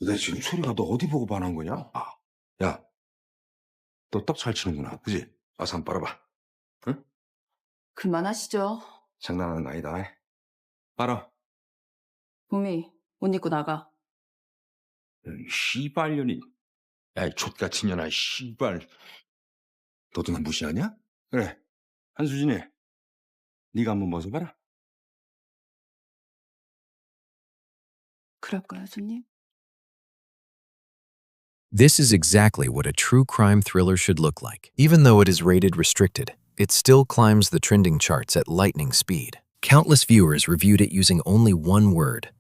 내 지금 소리가 너 어디 보고 반한 거냐? 야, 너 떡 잘 치는구나, 그지? 아산 빨아봐. 응? 그만하시죠. 장난하는 거 아니다. 빨아. 봄이, 옷 입고 나가. 씨발년이. 야, 이 족같은 년아, 씨발. 너도 나 무시하냐? 그래, 한수진이, 네가 한번 벗어봐라. 그럴까요, 손님? This is exactly what a true crime thriller should look like. Even though it is rated restricted, it still climbs the trending charts at lightning speed. Countless viewers reviewed it using only one word: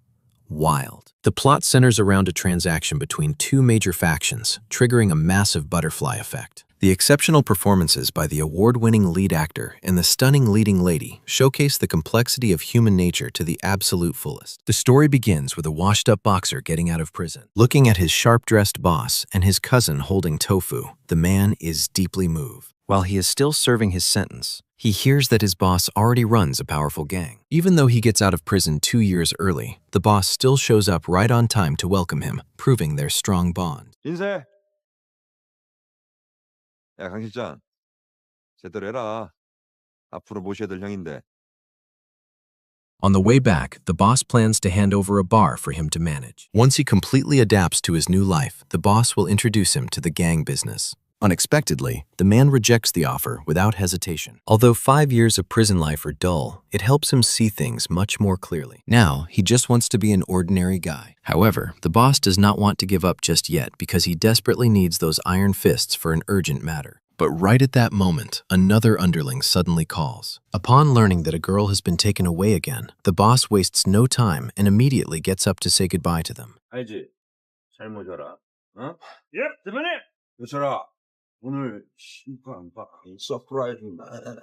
wild. The plot centers around a transaction between two major factions, triggering a massive butterfly effect. The exceptional performances by the award-winning lead actor and the stunning leading lady showcase the complexity of human nature to the absolute fullest. The story begins with a washed-up boxer getting out of prison. Looking at his sharp-dressed boss and his cousin holding tofu, the man is deeply moved. While he is still serving his sentence, he hears that his boss already runs a powerful gang. Even though he gets out of prison 2 years early, the boss still shows up right on time to welcome him, proving their strong bond. 인사해. 야, 강 실장. 제대로 해라. 앞으로 모셔야 될 형인데. On the way back, the boss plans to hand over a bar for him to manage. Once he completely adapts to his new life, the boss will introduce him to the gang business. Unexpectedly, the man rejects the offer without hesitation. Although 5 years of prison life are dull, it helps him see things much more clearly. Now, he just wants to be an ordinary guy. However, the boss does not want to give up just yet because he desperately needs those iron fists for an urgent matter. But right at that moment, another underling suddenly calls. Upon learning that a girl has been taken away again, the boss wastes no time and immediately gets up to say goodbye to them. 알지? 잘 모셔라. 어? 예, 대표님! 요철아, 오늘 심판 서프라이즈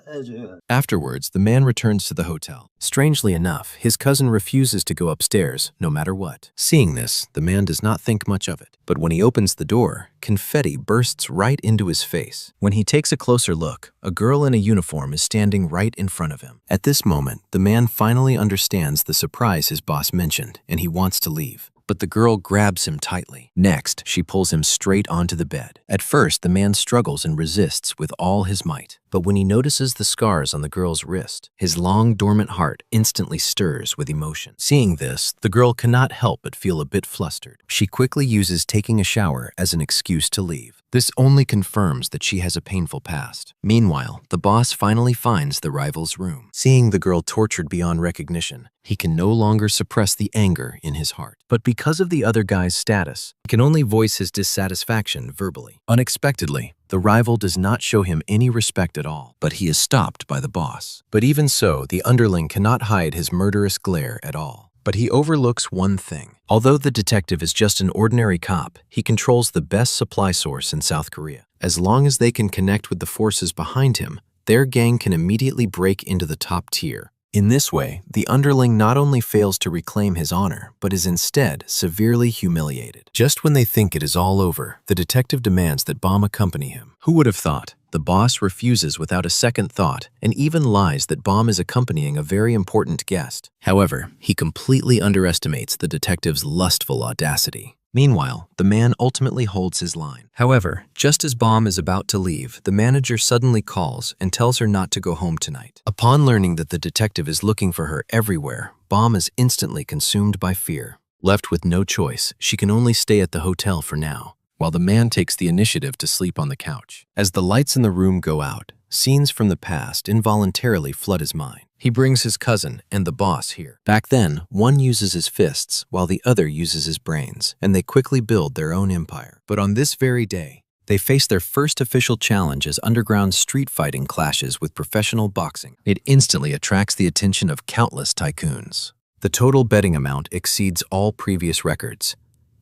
해야지. Afterwards, the man returns to the hotel. Strangely enough, his cousin refuses to go upstairs, no matter what. Seeing this, the man does not think much of it. But when he opens the door, confetti bursts right into his face. When he takes a closer look, a girl in a uniform is standing right in front of him. At this moment, the man finally understands the surprise his boss mentioned, and he wants to leave. But the girl grabs him tightly. Next, she pulls him straight onto the bed. At first, the man struggles and resists with all his might. But when he notices the scars on the girl's wrist, his long, dormant heart instantly stirs with emotion. Seeing this, the girl cannot help but feel a bit flustered. She quickly uses taking a shower as an excuse to leave. This only confirms that she has a painful past. Meanwhile, the boss finally finds the rival's room. Seeing the girl tortured beyond recognition, he can no longer suppress the anger in his heart. But because of the other guy's status, he can only voice his dissatisfaction verbally. Unexpectedly, the rival does not show him any respect at all, but he is stopped by the boss. But even so, the underling cannot hide his murderous glare at all. But he overlooks one thing. Although the detective is just an ordinary cop, he controls the best supply source in South Korea. As long as they can connect with the forces behind him, their gang can immediately break into the top tier. In this way, the underling not only fails to reclaim his honor, but is instead severely humiliated. Just when they think it is all over, the detective demands that Bomb accompany him. Who would have thought? The boss refuses without a second thought and even lies that Bomb is accompanying a very important guest. However, he completely underestimates the detective's lustful audacity. Meanwhile, the man ultimately holds his line. However, just as Bomb is about to leave, the manager suddenly calls and tells her not to go home tonight. Upon learning that the detective is looking for her everywhere, Bomb is instantly consumed by fear. Left with no choice, she can only stay at the hotel for now, while the man takes the initiative to sleep on the couch. As the lights in the room go out, scenes from the past involuntarily flood his mind. He brings his cousin and the boss here. Back then, one uses his fists while the other uses his brains, and they quickly build their own empire. But on this very day, they face their first official challenge as underground street fighting clashes with professional boxing. It instantly attracts the attention of countless tycoons. The total betting amount exceeds all previous records,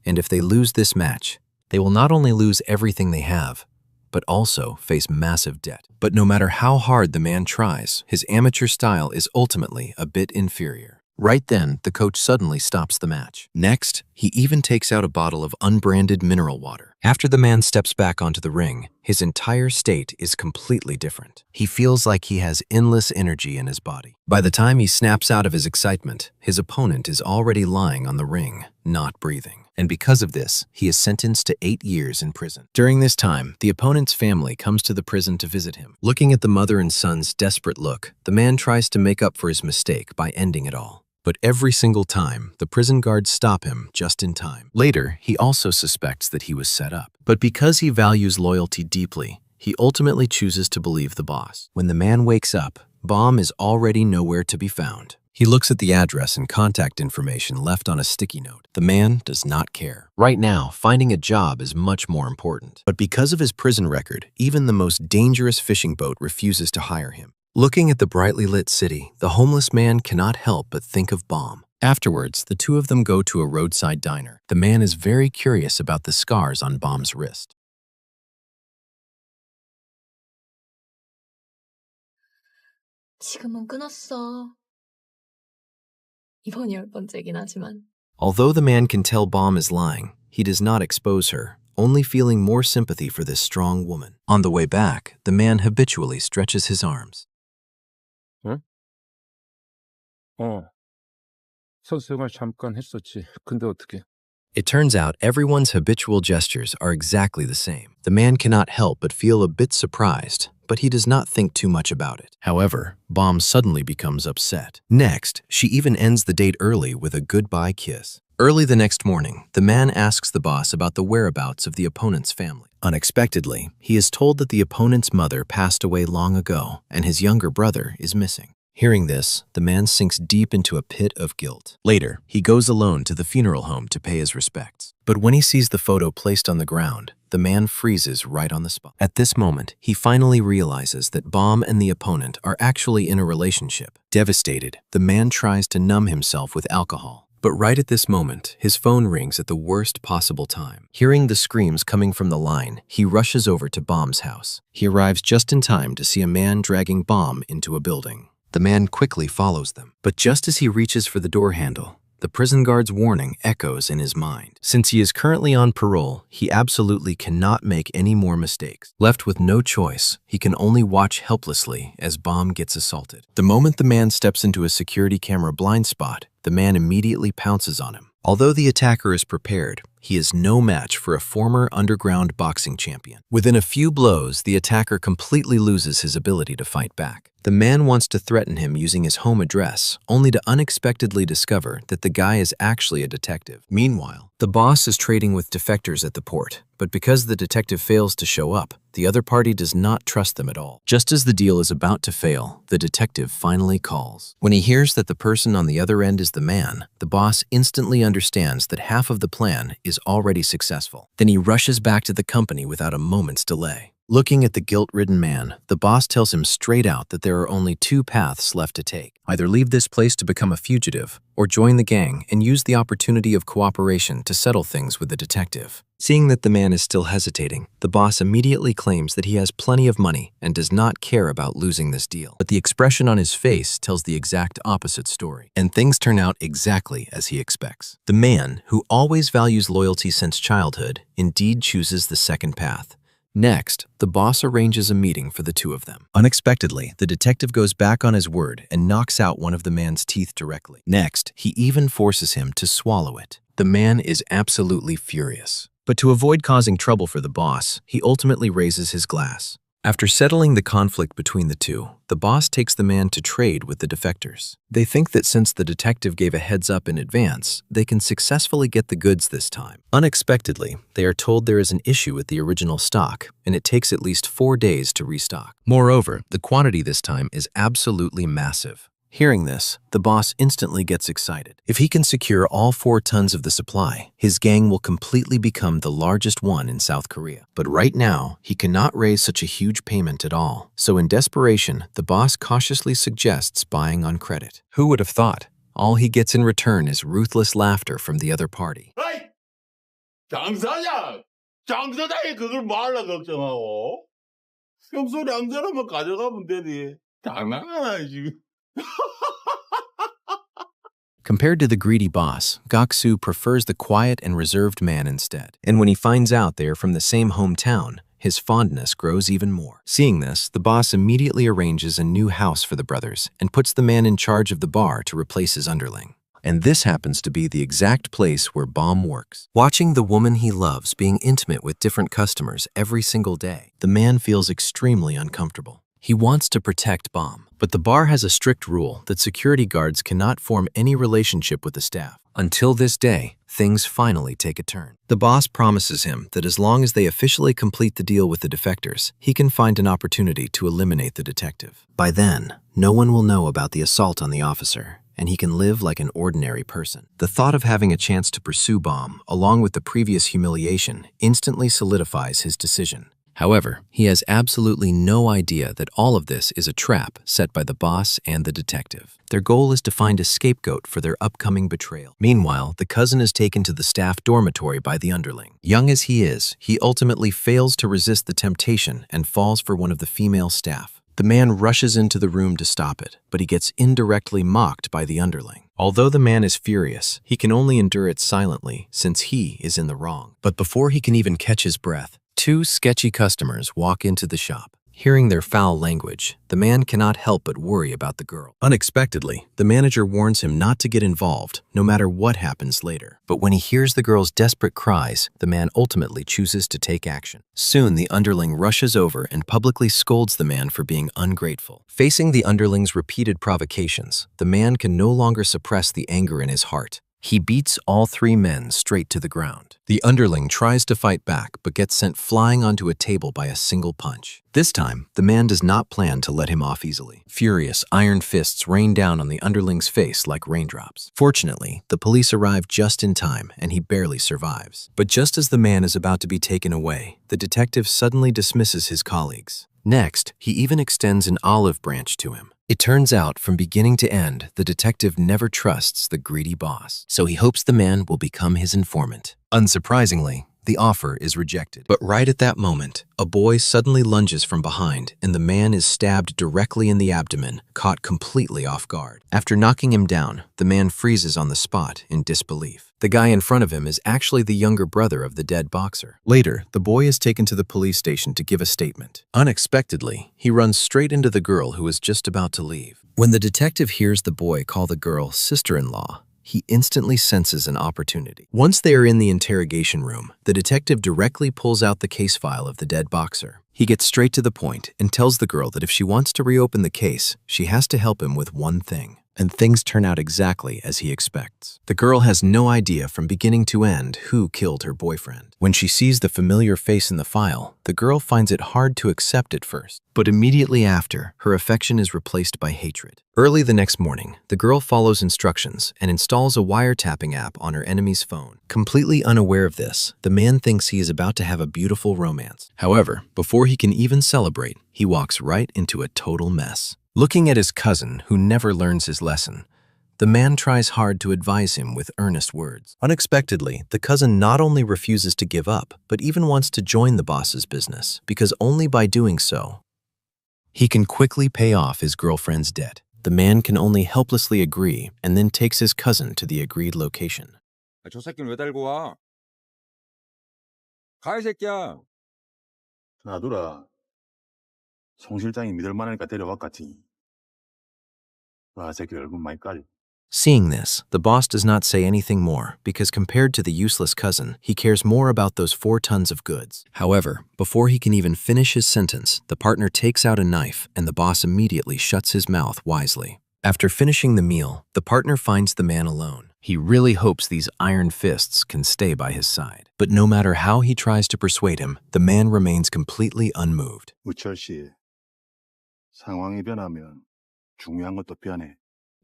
and if they lose this match, they will not only lose everything they have, but also face massive debt. But no matter how hard the man tries, his amateur style is ultimately a bit inferior. Right then, the coach suddenly stops the match. Next, he even takes out a bottle of unbranded mineral water. After the man steps back onto the ring, his entire state is completely different. He feels like he has endless energy in his body. By the time he snaps out of his excitement, his opponent is already lying on the ring, not breathing. And because of this, he is sentenced to 8 years in prison. During this time, the opponent's family comes to the prison to visit him. Looking at the mother and son's desperate look, the man tries to make up for his mistake by ending it all. But every single time, the prison guards stop him just in time. Later, he also suspects that he was set up. But because he values loyalty deeply, he ultimately chooses to believe the boss. When the man wakes up, Baum is already nowhere to be found. He looks at the address and contact information left on a sticky note. The man does not care. Right now, finding a job is much more important. But because of his prison record, even the most dangerous fishing boat refuses to hire him. Looking at the brightly lit city, the homeless man cannot help but think of Baum. Afterwards, the two of them go to a roadside diner. The man is very curious about the scars on Baum's wrist. 지금은 끊었어. 이번이 10번째긴 하지만. Although the man can tell Baum is lying, he does not expose her, only feeling more sympathy for this strong woman. On the way back, the man habitually stretches his arms. 선수 생활 잠깐 했었지. 근데 어떻게? It turns out everyone's habitual gestures are exactly the same. The man cannot help but feel a bit surprised, but he does not think too much about it. However, Baum suddenly becomes upset. Next, she even ends the date early with a goodbye kiss. Early the next morning, the man asks the boss about the whereabouts of the opponent's family. Unexpectedly, he is told that the opponent's mother passed away long ago and his younger brother is missing. Hearing this, the man sinks deep into a pit of guilt. Later, he goes alone to the funeral home to pay his respects. But when he sees the photo placed on the ground, the man freezes right on the spot. At this moment, he finally realizes that Baum and the opponent are actually in a relationship. Devastated, the man tries to numb himself with alcohol. But right at this moment, his phone rings at the worst possible time. Hearing the screams coming from the line, he rushes over to Baum's house. He arrives just in time to see a man dragging Baum into a building. The man quickly follows them. But just as he reaches for the door handle, the prison guard's warning echoes in his mind. Since he is currently on parole, he absolutely cannot make any more mistakes. Left with no choice, he can only watch helplessly as Baum gets assaulted. The moment the man steps into a security camera blind spot, the man immediately pounces on him. Although the attacker is prepared, he is no match for a former underground boxing champion. Within a few blows, the attacker completely loses his ability to fight back. The man wants to threaten him using his home address, only to unexpectedly discover that the guy is actually a detective. Meanwhile, the boss is trading with defectors at the port, but because the detective fails to show up, the other party does not trust them at all. Just as the deal is about to fail, the detective finally calls. When he hears that the person on the other end is the man, the boss instantly understands that half of the plan is already successful. Then he rushes back to the company without a moment's delay. Looking at the guilt-ridden man, the boss tells him straight out that there are only two paths left to take. Either leave this place to become a fugitive, or join the gang and use the opportunity of cooperation to settle things with the detective. Seeing that the man is still hesitating, the boss immediately claims that he has plenty of money and does not care about losing this deal. But the expression on his face tells the exact opposite story, and things turn out exactly as he expects. The man, who always values loyalty since childhood, indeed chooses the second path. Next, the boss arranges a meeting for the two of them. Unexpectedly, the detective goes back on his word and knocks out one of the man's teeth directly. Next, he even forces him to swallow it. The man is absolutely furious. But to avoid causing trouble for the boss, he ultimately raises his glass. After settling the conflict between the two, the boss takes the man to trade with the defectors. They think that since the detective gave a heads up in advance, they can successfully get the goods this time. Unexpectedly, they are told there is an issue with the original stock, and it takes at least 4 days to restock. Moreover, the quantity this time is absolutely massive. Hearing this, the boss instantly gets excited. If he can secure all 4 tons of the supply, his gang will completely become the largest one in South Korea. But right now, he cannot raise such a huge payment at all. So in desperation, the boss cautiously suggests buying on credit. Who would have thought? All he gets in return is ruthless laughter from the other party. 아이, 장사장이 그걸 말라 걱정하고 평소에 안 되라면 가져가면 되지. 장난하나 지금. Compared to the greedy boss, Gaksu prefers the quiet and reserved man instead. And when he finds out they are from the same hometown, his fondness grows even more. Seeing this, the boss immediately arranges a new house for the brothers and puts the man in charge of the bar to replace his underling. And this happens to be the exact place where Baum works. Watching the woman he loves being intimate with different customers every single day, the man feels extremely uncomfortable. He wants to protect Baum, but the bar has a strict rule that security guards cannot form any relationship with the staff. Until this day, things finally take a turn. The boss promises him that as long as they officially complete the deal with the defectors, he can find an opportunity to eliminate the detective. By then, no one will know about the assault on the officer, and he can live like an ordinary person. The thought of having a chance to pursue Baum, along with the previous humiliation, instantly solidifies his decision. However, he has absolutely no idea that all of this is a trap set by the boss and the detective. Their goal is to find a scapegoat for their upcoming betrayal. Meanwhile, the cousin is taken to the staff dormitory by the underling. Young as he is, he ultimately fails to resist the temptation and falls for one of the female staff. The man rushes into the room to stop it, but he gets indirectly mocked by the underling. Although the man is furious, he can only endure it silently since he is in the wrong. But before he can even catch his breath, two sketchy customers walk into the shop. Hearing their foul language, the man cannot help but worry about the girl. Unexpectedly, the manager warns him not to get involved, no matter what happens later. But when he hears the girl's desperate cries, the man ultimately chooses to take action. Soon, the underling rushes over and publicly scolds the man for being ungrateful. Facing the underling's repeated provocations, the man can no longer suppress the anger in his heart. He beats all three men straight to the ground. The underling tries to fight back but gets sent flying onto a table by a single punch. This time, the man does not plan to let him off easily. Furious, iron fists rain down on the underling's face like raindrops. Fortunately, the police arrive just in time and he barely survives. But just as the man is about to be taken away, the detective suddenly dismisses his colleagues. Next, he even extends an olive branch to him. It turns out, from beginning to end, the detective never trusts the greedy boss, so he hopes the man will become his informant. Unsurprisingly, the offer is rejected. But right at that moment, a boy suddenly lunges from behind and the man is stabbed directly in the abdomen, caught completely off guard. After knocking him down, the man freezes on the spot in disbelief. The guy in front of him is actually the younger brother of the dead boxer. Later, the boy is taken to the police station to give a statement. Unexpectedly, he runs straight into the girl who is just about to leave. When the detective hears the boy call the girl sister-in-law, he instantly senses an opportunity. Once they are in the interrogation room, the detective directly pulls out the case file of the dead boxer. He gets straight to the point and tells the girl that if she wants to reopen the case, she has to help him with one thing. And things turn out exactly as he expects. The girl has no idea from beginning to end who killed her boyfriend. When she sees the familiar face in the file, the girl finds it hard to accept at first. But immediately after, her affection is replaced by hatred. Early the next morning, the girl follows instructions and installs a wiretapping app on her enemy's phone. Completely unaware of this, the man thinks he is about to have a beautiful romance. However, before he can even celebrate, he walks right into a total mess. Looking at his cousin, who never learns his lesson, the man tries hard to advise him with earnest words. Unexpectedly, the cousin not only refuses to give up, but even wants to join the boss's business, because only by doing so, he can quickly pay off his girlfriend's debt. The man can only helplessly agree and then takes his cousin to the agreed location. 저 새끼는 왜 달고 와? 가, 이 새끼야. 놔두라. 송 실장이 믿을 만하니까 데려왔겠지. 그 새끼 얼굴 많이 까지. Seeing this, the boss does not say anything more because compared to the useless cousin, he cares more about those 4 tons of goods. However, before he can even finish his sentence, the partner takes out a knife and the boss immediately shuts his mouth wisely. After finishing the meal, the partner finds the man alone. He really hopes these iron fists can stay by his side. But no matter how he tries to persuade him, the man remains completely unmoved. 우철 씨, 상황이 변하면 중요한 것도 변해.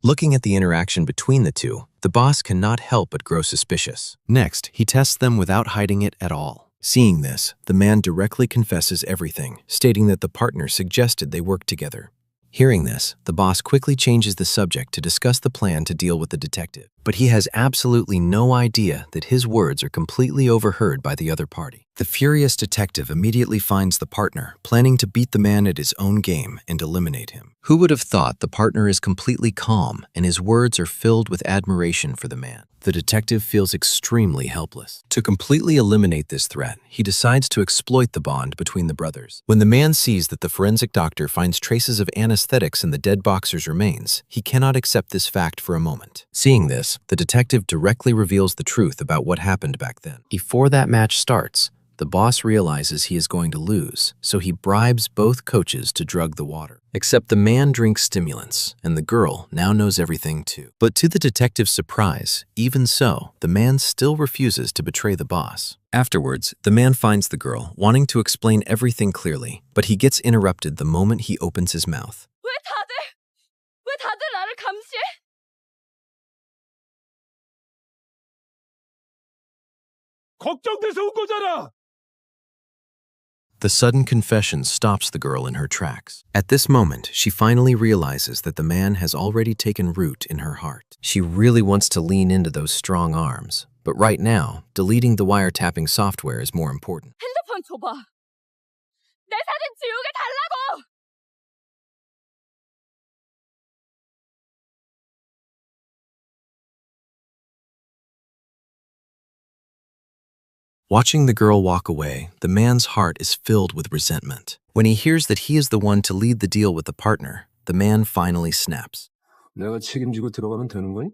Looking at the interaction between the two, the boss cannot help but grow suspicious. Next, he tests them without hiding it at all. Seeing this, the man directly confesses everything, stating that the partner suggested they work together. Hearing this, the boss quickly changes the subject to discuss the plan to deal with the detective. but he has absolutely no idea that his words are completely overheard by the other party. The furious detective immediately finds the partner, planning to beat the man at his own game and eliminate him. Who would have thought the partner is completely calm and his words are filled with admiration for the man? The detective feels extremely helpless. To completely eliminate this threat, he decides to exploit the bond between the brothers. When the man sees that the forensic doctor finds traces of anesthetics in the dead boxer's remains, he cannot accept this fact for a moment. Seeing this, the detective directly reveals the truth about what happened back then. Before that match starts, the boss realizes he is going to lose, so he bribes both coaches to drug the water. Except the man drinks stimulants, and the girl now knows everything too. But to the detective's surprise, even so, the man still refuses to betray the boss. Afterwards, the man finds the girl, wanting to explain everything clearly, but he gets interrupted the moment he opens his mouth. 왜 다들 나를 감시해? 걱정돼서 온 거잖아. The sudden confession stops the girl in her tracks. At this moment, she finally realizes that the man has already taken root in her heart. She really wants to lean into those strong arms, but right now, deleting the wiretapping software is more important. 핸드폰 줘봐. 내 사진 지우게 달라고. Watching the girl walk away, the man's heart is filled with resentment. When he hears that he is the one to lead the deal with the partner, the man finally snaps. 내가 책임지고 들어가면 되는 거니?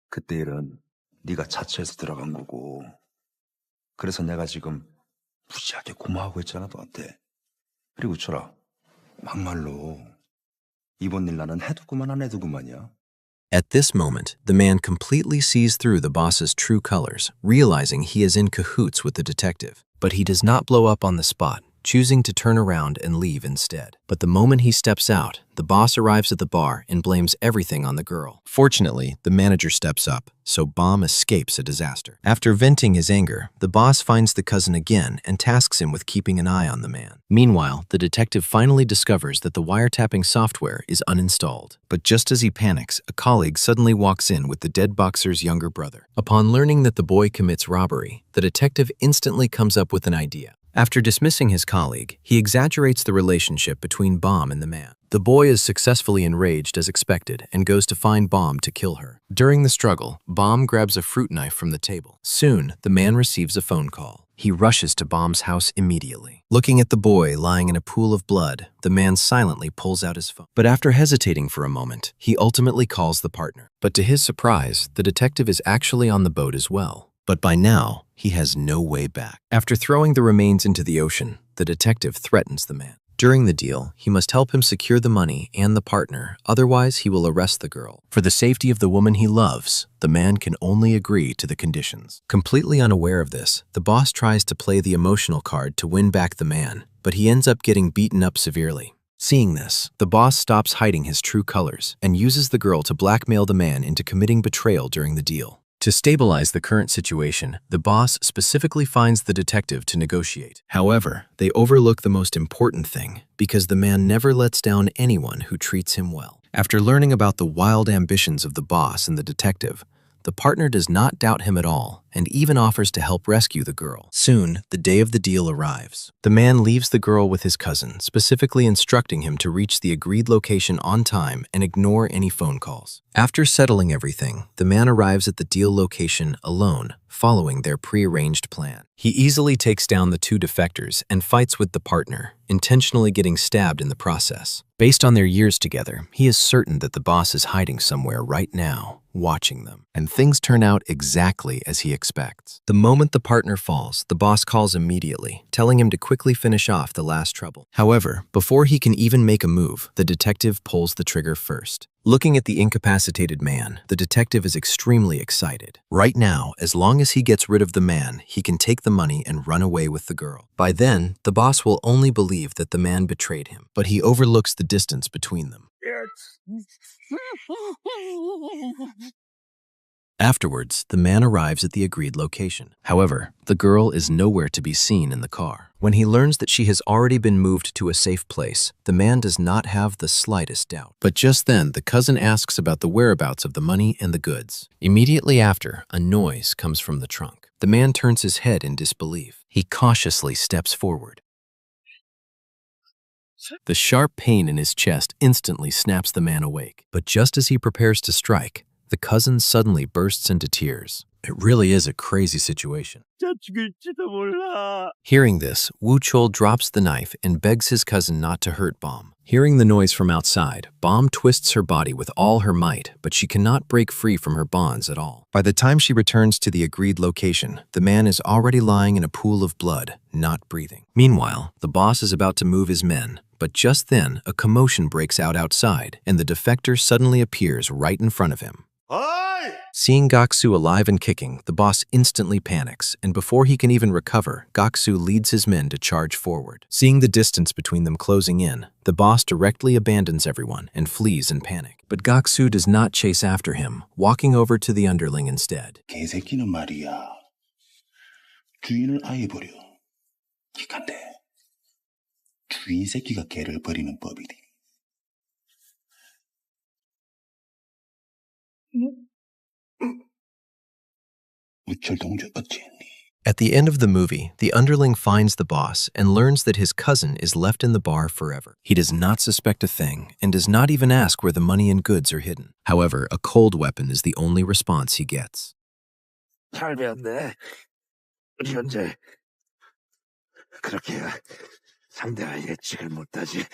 그때 일은 네가 자처해서 들어간 거고. 그래서 내가 지금 무지하게 고마워하고 있잖아, 너한테. 그리고 철아, 막말로 이번 일 나는 해두고만 안 해두고만이야. At this moment, the man completely sees through the boss's true colors, realizing he is in cahoots with the detective. But he does not blow up on the spot, choosing to turn around and leave instead. But the moment he steps out, the boss arrives at the bar and blames everything on the girl. Fortunately, the manager steps up, so Bomb escapes a disaster. After venting his anger, the boss finds the cousin again and tasks him with keeping an eye on the man. Meanwhile, the detective finally discovers that the wiretapping software is uninstalled. But just as he panics, a colleague suddenly walks in with the dead boxer's younger brother. Upon learning that the boy commits robbery, the detective instantly comes up with an idea. After dismissing his colleague, he exaggerates the relationship between Bomb and the man. The boy is successfully enraged as expected and goes to find Bomb to kill her. During the struggle, Bomb grabs a fruit knife from the table. Soon, the man receives a phone call. He rushes to Bomb's house immediately. Looking at the boy lying in a pool of blood, the man silently pulls out his phone. But after hesitating for a moment, he ultimately calls the partner. But to his surprise, the detective is actually on the boat as well. But by now, he has no way back. After throwing the remains into the ocean, the detective threatens the man. During the deal, he must help him secure the money and the partner, otherwise he will arrest the girl. For the safety of the woman he loves, the man can only agree to the conditions. Completely unaware of this, the boss tries to play the emotional card to win back the man, but he ends up getting beaten up severely. Seeing this, the boss stops hiding his true colors and uses the girl to blackmail the man into committing betrayal during the deal. To stabilize the current situation, the boss specifically finds the detective to negotiate. However, they overlook the most important thing because the man never lets down anyone who treats him well. After learning about the wild ambitions of the boss and the detective, the partner does not doubt him at all and even offers to help rescue the girl. Soon, the day of the deal arrives. The man leaves the girl with his cousin, specifically instructing him to reach the agreed location on time and ignore any phone calls. After settling everything, the man arrives at the deal location alone, following their prearranged plan. He easily takes down the two defectors and fights with the partner, intentionally getting stabbed in the process. Based on their years together, he is certain that the boss is hiding somewhere right now, watching them. And things turn out exactly as he expects. The moment the partner falls, the boss calls immediately, telling him to quickly finish off the last trouble. However, before he can even make a move, the detective pulls the trigger first. Looking at the incapacitated man, the detective is extremely excited. Right now, as long as he gets rid of the man, he can take the money and run away with the girl. By then, the boss will only believe that the man betrayed him, but he overlooks the distance between them. Afterwards, the man arrives at the agreed location. However, the girl is nowhere to be seen in the car. When he learns that she has already been moved to a safe place, the man does not have the slightest doubt. But just then, the cousin asks about the whereabouts of the money and the goods. Immediately after, a noise comes from the trunk. The man turns his head in disbelief. He cautiously steps forward. The sharp pain in his chest instantly snaps the man awake. But just as he prepares to strike, the cousin suddenly bursts into tears. It really is a crazy situation. 진짜 죽일지도 몰라. Hearing this, Wu Chol drops the knife and begs his cousin not to hurt Bomb. Hearing the noise from outside, Bomb twists her body with all her might, but she cannot break free from her bonds at all. By the time she returns to the agreed location, the man is already lying in a pool of blood, not breathing. Meanwhile, the boss is about to move his men, but just then, a commotion breaks out outside, and the defector suddenly appears right in front of him. 어이! Seeing Gaksu alive and kicking, the boss instantly panics, and before he can even recover, Gaksu leads his men to charge forward. Seeing the distance between them closing in, the boss directly abandons everyone and flees in panic. But Gaksu does not chase after him, walking over to the underling instead. 개새끼는 말이야. 주인을 아예 버려. 기간데. 주인 새끼가 개를 버리는 법이디. 우철 동주 어찌했니? At the end of the movie, the underling finds the boss and learns that his cousin is left in the bar forever. He does not suspect a thing and does not even ask where the money and goods are hidden. However, a cold weapon is the only response he gets. 잘 배웠네. 우리 현재 그렇게 상대가 예측을 못하지.